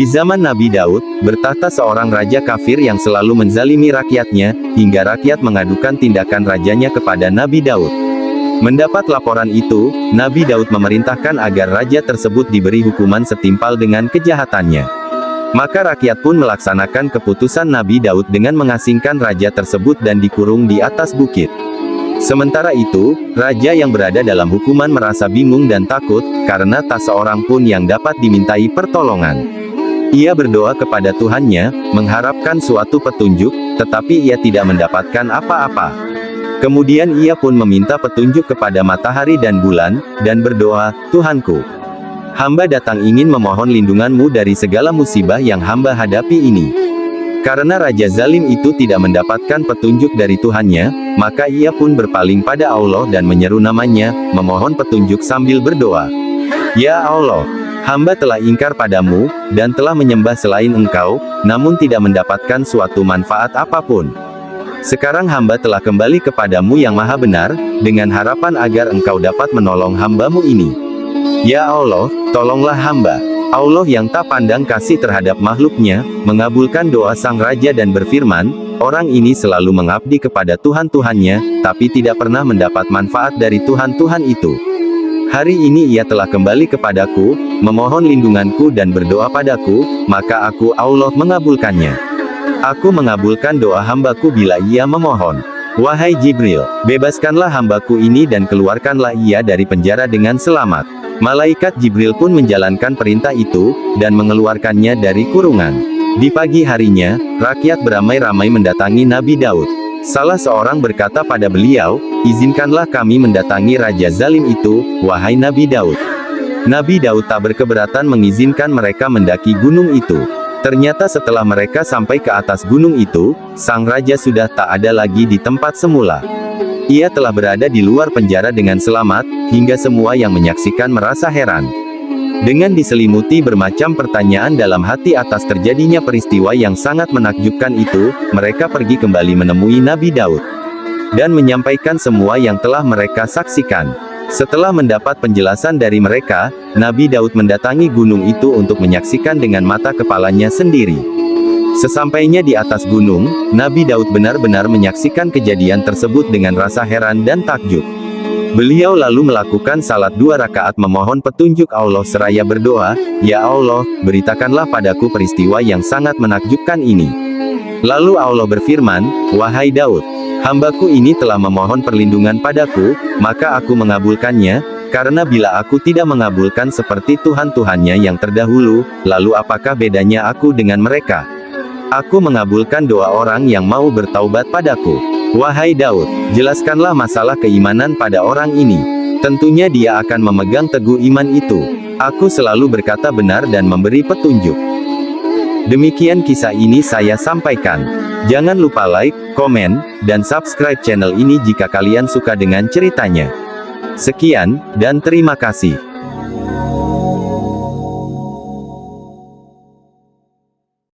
Di zaman Nabi Daud, bertahta seorang raja kafir yang selalu menzalimi rakyatnya, hingga rakyat mengadukan tindakan rajanya kepada Nabi Daud. Mendapat laporan itu, Nabi Daud memerintahkan agar raja tersebut diberi hukuman setimpal dengan kejahatannya. Maka rakyat pun melaksanakan keputusan Nabi Daud dengan mengasingkan raja tersebut dan dikurung di atas bukit. Sementara itu, raja yang berada dalam hukuman merasa bingung dan takut, karena tak seorang pun yang dapat dimintai pertolongan. Ia berdoa kepada Tuhannya, mengharapkan suatu petunjuk, tetapi ia tidak mendapatkan apa-apa. Kemudian ia pun meminta petunjuk kepada matahari dan bulan, dan berdoa, "Tuhanku, hamba datang ingin memohon lindungan-Mu dari segala musibah yang hamba hadapi ini." Karena raja zalim itu tidak mendapatkan petunjuk dari Tuhannya, maka ia pun berpaling pada Allah dan menyeru namanya, memohon petunjuk sambil berdoa, "Ya Allah, hamba telah ingkar padamu, dan telah menyembah selain Engkau, namun tidak mendapatkan suatu manfaat apapun. Sekarang hamba telah kembali kepadamu yang maha benar, dengan harapan agar Engkau dapat menolong hamba-Mu ini. Ya Allah, tolonglah hamba." Allah yang tak pandang kasih terhadap makhluknya, mengabulkan doa sang raja dan berfirman, "Orang ini selalu mengabdi kepada Tuhan-Tuhannya, tapi tidak pernah mendapat manfaat dari Tuhan-Tuhan itu. Hari ini ia telah kembali kepadaku, memohon lindunganku dan berdoa padaku, maka aku Allah mengabulkannya. Aku mengabulkan doa hambaku bila ia memohon. Wahai Jibril, bebaskanlah hambaku ini dan keluarkanlah ia dari penjara dengan selamat." Malaikat Jibril pun menjalankan perintah itu, dan mengeluarkannya dari kurungan. Di pagi harinya, rakyat beramai-ramai mendatangi Nabi Daud. Salah seorang berkata pada beliau, "Izinkanlah kami mendatangi Raja Zalim itu, wahai Nabi Daud." Nabi Daud tak berkeberatan mengizinkan mereka mendaki gunung itu. Ternyata setelah mereka sampai ke atas gunung itu, sang raja sudah tak ada lagi di tempat semula. Ia telah berada di luar penjara dengan selamat, hingga semua yang menyaksikan merasa heran. Dengan diselimuti bermacam pertanyaan dalam hati atas terjadinya peristiwa yang sangat menakjubkan itu, mereka pergi kembali menemui Nabi Daud dan menyampaikan semua yang telah mereka saksikan. Setelah mendapat penjelasan dari mereka, Nabi Daud mendatangi gunung itu untuk menyaksikan dengan mata kepalanya sendiri. Sesampainya di atas gunung, Nabi Daud benar-benar menyaksikan kejadian tersebut dengan rasa heran dan takjub. Beliau lalu melakukan salat 2 rakaat memohon petunjuk Allah seraya berdoa, "Ya Allah, beritakanlah padaku peristiwa yang sangat menakjubkan ini." Lalu Allah berfirman, "Wahai Daud, hambaku ini telah memohon perlindungan padaku, maka aku mengabulkannya, karena bila aku tidak mengabulkan seperti Tuhan-Tuhannya yang terdahulu, lalu apakah bedanya aku dengan mereka? Aku mengabulkan doa orang yang mau bertaubat padaku. Wahai Daud, jelaskanlah masalah keimanan pada orang ini. Tentunya dia akan memegang teguh iman itu. Aku selalu berkata benar dan memberi petunjuk." Demikian kisah ini saya sampaikan. Jangan lupa like, komen, dan subscribe channel ini jika kalian suka dengan ceritanya. Sekian, dan terima kasih.